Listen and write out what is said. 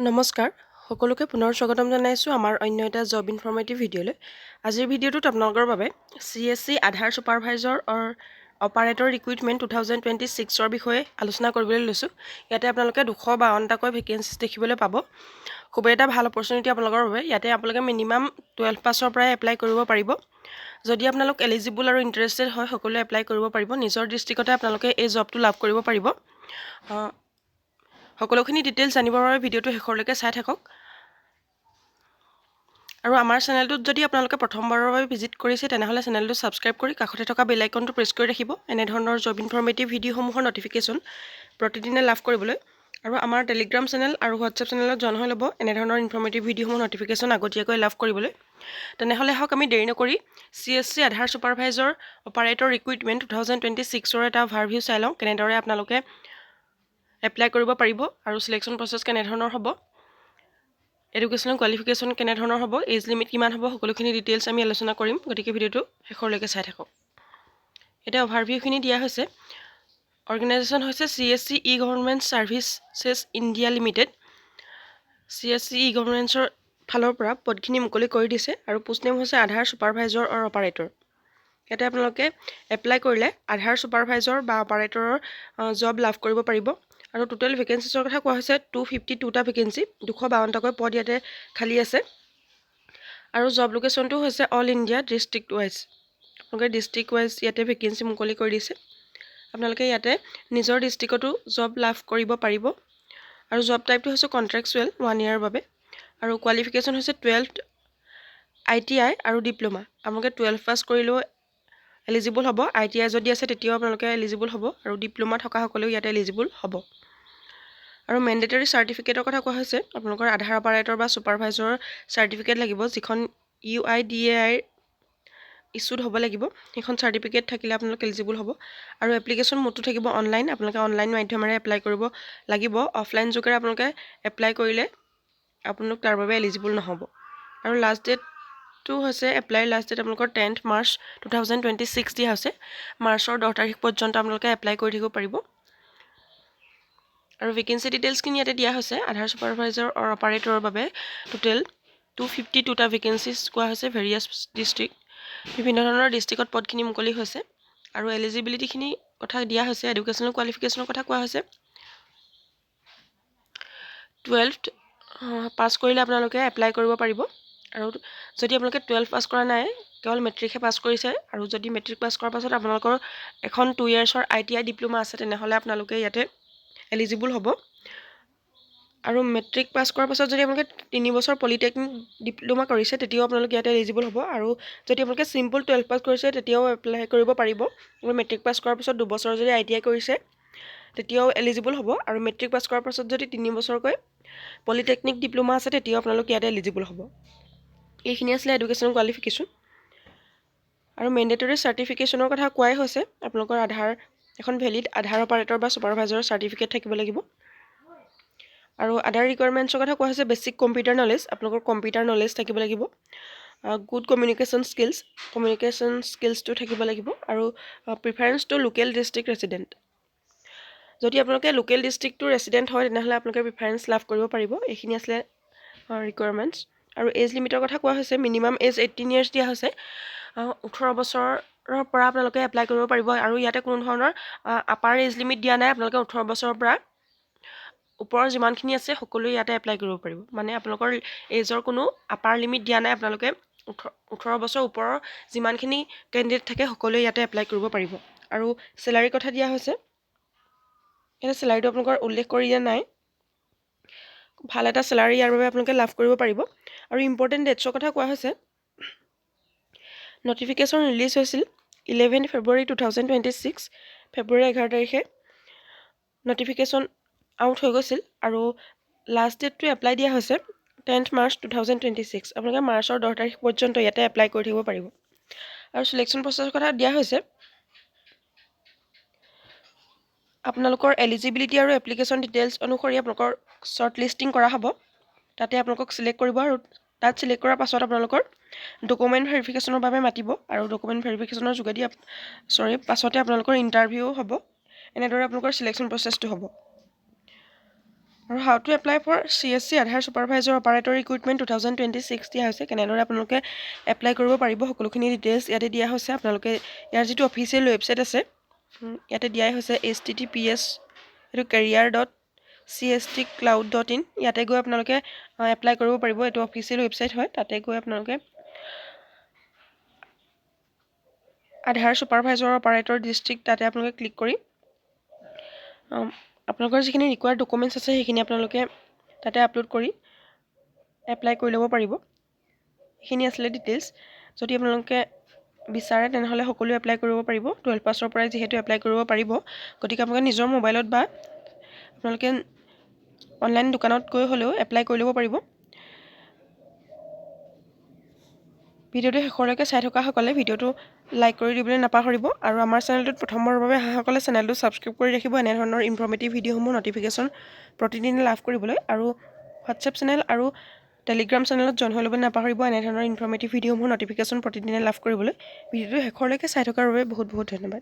নমস্কাৰ সকলোকে পুনৰ স্বাগতম জনাইছোঁ আমাৰ অন্য এটা জব ইনফৰ্মেটিভ ভিডিঅ'লৈ। আজিৰ ভিডিঅ'টোত আপোনালোকৰ বাবে CSC আধাৰ ছুপাৰভাইজৰ অপাৰেটৰ ৰিক্ৰুইটমেণ্ট 2026ৰ বিষয়ে আলোচনা কৰিবলৈ লৈছোঁ। ইয়াতে আপোনালোকে 252টাকৈ ভেকেঞ্চিজ দেখিবলৈ পাব। খুবেই এটা ভাল অপৰচুনিটি আপোনালোকৰ বাবে। ইয়াতে আপোনালোকে মিনিমাম 12 পাছৰ পৰাই এপ্লাই কৰিব পাৰিব। যদি আপোনালোক এলিজিবল আৰু ইণ্টাৰেষ্টেড হয় সকলোৱে এপ্লাই কৰিব পাৰিব। নিজৰ ডিষ্ট্ৰিক্টতে আপোনালোকে এই জবটো লাভ কৰিব পাৰিব। সকলোখিনি ডিটেইলছ জানিবৰ বাবে ভিডিঅ'টো শেষলৈকে চাই থাকক। আৰু আমাৰ চেনেলটোত যদি আপোনালোকে প্ৰথমবাৰৰ বাবে ভিজিট কৰিছে তেনেহ'লে চেনেলটো ছাবস্ক্ৰাইব কৰি কাষতে থকা বেল আইকনটো প্ৰেছ কৰি ৰাখিব এনেধৰণৰ জব ইনফৰ্মেটিভ ভিডিঅ'সমূহৰ নটিফিকেশ্যন প্ৰতিদিনে লাভ কৰিবলৈ। আৰু আমাৰ টেলিগ্ৰাম চেনেল আৰু হোৱাটছএপ চেনেলত জইন হৈ ল'ব এনেধৰণৰ ইনফৰ্মেটিভ ভিডিঅ'সমূহৰ নটিফিকেশ্যন আগতীয়াকৈ লাভ কৰিবলৈ। তেনেহ'লে হওক আমি দেৰি নকৰি CSC আধাৰ ছুপাৰভাইজৰ অপাৰেটৰ ৰিক্ৰুইটমেণ্ট 2026ৰ এটা অভাৰভিউ চাই লওঁ। কেনেদৰে আপোনালোকে এপ্লাই কৰিব পাৰিব আৰু চিলেকশ্যন প্ৰচেছ কেনেধৰণৰ হ'ব, এডুকেশ্যনেল কোৱালিফিকেশ্যন কেনেধৰণৰ হ'ব, এজ লিমিট কিমান হ'ব, সকলোখিনি ডিটেইলছ আমি আলোচনা কৰিম। গতিকে ভিডিঅ'টো শেষলৈকে চাই থাকক। এতিয়া অভাৰভিউখিনি দিয়া হৈছে। অৰ্গেনাইজেশ্যন হৈছে CSC e government services India limited. CSC ই-গভৰ্ণমেণ্টছৰ ফালৰ পৰা পদখিনি মুকলি কৰি দিছে আৰু পোষ্ট নেম হৈছে আধাৰ ছুপাৰভাইজৰ আৰু অপাৰেটৰ। ইয়াতে আপোনালোকে এপ্লাই কৰিলে আধাৰ ছুপাৰভাইজৰ বা অপাৰেটৰৰ জব লাভ কৰিব পাৰিব। আৰু টোটেল ভেকেঞ্চিছৰ কথা কোৱা হৈছে 252টা ভেকেঞ্চি, 252টাকৈ পদ ইয়াতে খালী আছে। আৰু জব লোকেশ্যনটো হৈছে অল ইণ্ডিয়া ডিষ্ট্ৰিক্ট ৱাইজ। আপোনালোকে ডিষ্ট্ৰিক্ট ৱাইজ ইয়াতে ভেকেঞ্চি মুকলি কৰি দিছে। আপোনালোকে ইয়াতে নিজৰ ডিষ্ট্ৰিক্টতো জব লাভ কৰিব পাৰিব। আৰু জব টাইপটো হৈছে কণ্ট্ৰেকচুৱেল 1 ইয়াৰৰ বাবে। আৰু কোৱালিফিকেশ্যন হৈছে 12th ITI আৰু ডিপ্ল'মা। আপোনালোকে 12 পাছ কৰিলেও এলিজিবল হ'ব। ITI যদি আছে তেতিয়াও আপোনালোকে এলিজিবল হ'ব। আৰু ডিপ্ল'মা থকা সকলেও ইয়াতে এলিজিবল হ'ব। আৰু মেণ্ডেটৰী চাৰ্টিফিকেটৰ কথা কোৱা হৈছে আপোনালোকৰ আধাৰ অপাৰেটৰ বা ছুপাৰভাইজৰৰ চাৰ্টিফিকেট লাগিব, যিখন UIDAI ইছ্যুড হ'ব লাগিব। সেইখন চাৰ্টিফিকেট থাকিলে আপোনালোক এলিজিবল হ'ব। আৰু এপ্লিকেশ্যন মোডটো থাকিব অনলাইন। আপোনালোকে অনলাইন মাধ্যমেৰে এপ্লাই কৰিব লাগিব। অফলাইন যোগেৰে আপোনালোকে এপ্লাই কৰিলে আপোনালোক তাৰ বাবে এলিজিবল নহ'ব। আৰু লাষ্ট ডেটটো হৈছে এপ্লাইৰ লাষ্ট ডেট আপোনালোকৰ 10th মাৰ্চ 2026 দিয়া হৈছে। মাৰ্চৰ 10 তাৰিখ পৰ্যন্ত আপোনালোকে এপ্লাই কৰি থাকিব পাৰিব। আৰু ভেকেঞ্চি ডিটেইলছখিনি ইয়াতে দিয়া হৈছে। আধাৰ ছুপাৰভাইজাৰ আৰু অপাৰেটৰৰ বাবে টোটেল 252টা ভেকেঞ্চিজ কোৱা হৈছে। ভেৰিয়াছ ডিষ্ট্ৰিক্ট, বিভিন্ন ধৰণৰ ডিষ্ট্ৰিক্টত পদখিনি মুকলি হৈছে। আৰু এলিজিবিলিটিখিনি কথা দিয়া হৈছে। এডুকেশ্যনেল কোৱালিফিকেশ্যনৰ কথা কোৱা হৈছে 12th পাছ কৰিলে আপোনালোকে এপ্লাই কৰিব পাৰিব। আৰু যদি আপোনালোকে 12 পাছ কৰা নাই, কেৱল মেট্ৰিকহে পাছ কৰিছে, আৰু যদি মেট্ৰিক পাছ কৰাৰ পাছত আপোনালোকৰ এখন 2 ইয়াৰ্ছৰ ITI ডিপ্ল'মা আছে তেনেহ'লে আপোনালোকে ইয়াতে এলিজিবল হ'ব। আৰু মেট্ৰিক পাছ কৰাৰ পাছত যদি আপোনালোকে 3 বছৰ পলিটেকনিক ডিপ্ল'মা কৰিছে তেতিয়াও আপোনালোকে ইয়াতে এলিজিবল হ'ব। আৰু যদি আপোনালোকে চিম্পল 12 পাছ কৰিছে তেতিয়াও এপ্লাই কৰিব পাৰিব। আৰু মেট্ৰিক পাছ কৰাৰ পাছত 2 বছৰ যদি ITI কৰিছে তেতিয়াও এলিজিবল হ'ব। আৰু মেট্ৰিক পাছ কৰাৰ পাছত যদি 3 বছৰকৈ পলিটেকনিক ডিপ্ল'মা আছে তেতিয়াও আপোনালোকে ইয়াতে এলিজিবল হ'ব। এইখিনি আছিলে এডুকেশ্যনেল কোৱালিফিকেশ্যন। আৰু মেণ্ডেটৰী চাৰ্টিফিকেশ্যনৰ কথা কোৱাই হৈছে। আপোনালোকৰ আধাৰ এখন ভেলিড আধাৰ অপাৰেটৰ বা ছুপাৰভাইজাৰৰ চাৰ্টিফিকেট থাকিব লাগিব। আৰু আধাৰ ৰিকুৱাৰমেণ্টছৰ কথা কোৱা হৈছে বেছিক কম্পিউটাৰ নলেজ। আপোনালোকৰ কম্পিউটাৰ নলেজ থাকিব লাগিব। গুড কমিউনিকেশ্যন স্কিলছটো থাকিব লাগিব। আৰু preference to local district resident. যদি আপোনালোকে লোকেল ডিষ্ট্ৰিক্টটো ৰেচিডেণ্ট হয় তেনেহ'লে আপোনালোকে প্ৰিফাৰেঞ্চ লাভ কৰিব পাৰিব। এইখিনি আছিলে ৰিকুৱাৰমেণ্টছ। আৰু এজ লিমিটৰ কথা কোৱা হৈছে মিনিমাম এজ 18 ইয়াৰ্ছ দিয়া হৈছে। 18 বছৰৰ পৰা আপোনালোকে এপ্লাই কৰিব পাৰিব। আৰু ইয়াতে কোনো ধৰণৰ আপাৰ এজ লিমিট দিয়া নাই। আপোনালোকে 18 বছৰৰ পৰা ওপৰৰ যিমানখিনি আছে সকলোৱে ইয়াতে এপ্লাই কৰিব পাৰিব। মানে আপোনালোকৰ এজৰ কোনো আপাৰ লিমিট দিয়া নাই। আপোনালোকে 18 বছৰ ওপৰৰ যিমানখিনি কেণ্ডিডেট থাকে সকলোৱে ইয়াতে এপ্লাই কৰিব পাৰিব। আৰু চেলাৰীৰ কথা দিয়া হৈছে। ইয়াতে চেলাৰীটো আপোনালোকৰ উল্লেখ কৰি দিয়া নাই। ভাল এটা চেলাৰী ইয়াৰ বাবে আপোনালোকে লাভ কৰিব পাৰিব। আৰু ইম্পৰ্টেণ্ট ডেটছৰ কথা কোৱা হৈছে। নটিফিকেশ্যন ৰিলিজ হৈছিল 11 ফেব্ৰুৱাৰী 2026। ফেব্ৰুৱাৰী 11 তাৰিখে নটিফিকেশ্যন আউট হৈ গৈছিল। আৰু লাষ্ট ডেটটো এপ্লাই দিয়া হৈছে 10th মাৰ্চ 2026। আপোনালোকে মাৰ্চৰ 10 তাৰিখ পৰ্যন্ত ইয়াতে এপ্লাই কৰি থাকিব পাৰিব। আৰু চিলেকশ্যন প্ৰচেছৰ কথা দিয়া হৈছে। আপোনালোকৰ এলিজিবিলিটি আৰু এপ্লিকেশ্যন ডিটেইলছ অনুসৰি আপোনালোকৰ শ্বৰ্ট লিষ্টিং কৰা হ'ব। তাতে আপোনালোকক চিলেক্ট কৰিব। আৰু তাত চিলেক্ট কৰাৰ পাছত আপোনালোকৰ ডকুমেণ্ট ভেৰিফিকেশ্যনৰ বাবে মাতিব। আৰু ডকুমেণ্ট ভেৰিফিকেশ্যনৰ যোগেদি পাছতে আপোনালোকৰ ইণ্টাৰভিউ হ'ব। এনেদৰে আপোনালোকৰ চিলেকশ্যন প্ৰচেছটো হ'ব। আৰু how to apply for CSC Aadhaar supervisor operator recruitment 2026 দিয়া হৈছে। কেনেদৰে আপোনালোকে এপ্লাই কৰিব পাৰিব সকলোখিনি ডিটেইলছ ইয়াতে দিয়া হৈছে। আপোনালোকে ইয়াৰ যিটো অফিচিয়েল ৱেবছাইট আছে ইয়াতে দিয়াই হৈছে https এইটো career.cstcloud.in। ইয়াতে গৈ আপোনালোকে এপ্লাই কৰিব পাৰিব। এইটো অফিচিয়েল ৱেবছাইট হয়। তাতে গৈ আপোনালোকে আধাৰ ছুপাৰভাইজাৰ অপাৰেটৰ ডিষ্ট্ৰিক্ট তাতে আপোনালোকে ক্লিক কৰি আপোনালোকৰ যিখিনি ৰিকুৱাৰ্ড ডকুমেণ্টছ আছে সেইখিনি আপোনালোকে তাতে আপলোড কৰি এপ্লাই কৰি ল'ব পাৰিব। এইখিনি আছিলে ডিটেইলছ। যদি আপোনালোকে বিচাৰে তেনেহ'লে সকলোৱে এপ্লাই কৰিব পাৰিব। 12 পাছৰ পৰাই যিহেতু এপ্লাই কৰিব পাৰিব, গতিকে আপোনালোকে নিজৰ মোবাইলত বা আপোনালোকে অনলাইন দোকানত গৈ হ'লেও এপ্লাই কৰি ল'ব পাৰিব। ভিডিঅ'টো শেষলৈকে চাই থকাসকলে ভিডিঅ'টো লাইক কৰি দিবলৈ নাপাহৰিব আৰু আমাৰ চেনেলটোত প্ৰথমবাৰৰ বাবে অহাসকলে চেনেলটো ছাবস্ক্ৰাইব কৰি ৰাখিব এনেধৰণৰ ইনফৰ্মেটিভ ভিডিঅ'সমূহ ন'টিফিকেশ্যন প্ৰতিদিনে লাভ কৰিবলৈ। আৰু হোৱাটছএপ চেনেল আৰু টেলিগ্ৰাম চেনেলত জইন হৈ ল'বলৈ নাপাহৰিব এনেধৰণৰ ইনফৰ্মেটিভ ভিডিঅ'সমূহ ন'টিফিকেশ্যন প্ৰতিদিনে লাভ কৰিবলৈ। ভিডিঅ'টো শেষলৈকে চাই থকাৰ বাবে বহুত বহুত ধন্যবাদ।